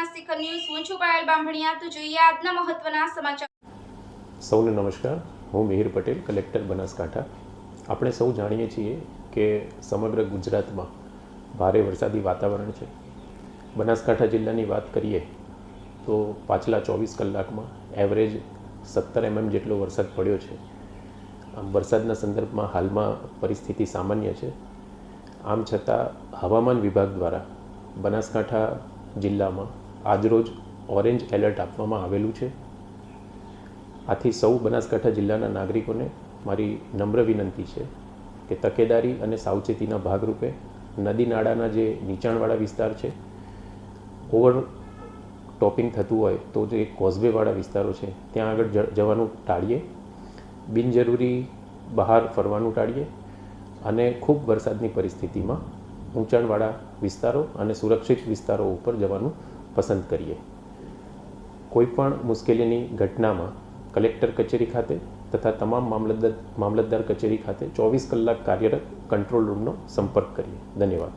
આપના શિખર ન્યૂઝ હું છું પાયલ બામણિયા તો જોઈએ આજના મહત્વના સમાચાર। સૌને નમસ્કાર, હું મિહિર પટેલ, કલેક્ટર બનાસકાંઠા। આપણે સૌ જાણીએ છીએ કે સમગ્ર ગુજરાતમાં ભારે વરસાદી વાતાવરણ છે। બનાસકાંઠા જિલ્લાની વાત કરીએ તો પાછલા 24 કલાકમાં એવરેજ 17 mm જેટલો વરસાદ પડ્યો છે। આમ વરસાદના સંદર્ભમાં હાલમાં પરિસ્થિતિ સામાન્ય છે। આમ છતાં હવામાન વિભાગ દ્વારા બનાસકાંઠા જિલ્લામાં આજરોજ ઓરેન્જ એલર્ટ આપવામાં આવેલું છે। આથી સૌ બનાસકાંઠા જિલ્લાના નાગરિકોને મારી નમ્ર વિનંતી છે કે તકેદારી અને સાવચેતીના ભાગરૂપે નદી નાળાના જે નીચાણવાળા વિસ્તાર છે, ઓવર ટોપિંગ થતું હોય તો જે કોઝવેવાળા વિસ્તારો છે ત્યાં આગળ જવાનું ટાળીએ, બિનજરૂરી બહાર ફરવાનું ટાળીએ અને ખૂબ વરસાદની પરિસ્થિતિમાં ઊંચાણવાળા વિસ્તારો અને સુરક્ષિત વિસ્તારો ઉપર જવાનું પસંદ કરીએ। કોઈપણ મુશ્કેલીની ઘટનામાં કલેક્ટર કચેરી ખાતે તથા તમામ મામલતદાર કચેરી ખાતે 24 કલાક કાર્યરત કંટ્રોલ રૂમનો સંપર્ક કરીએ। ધન્યવાદ।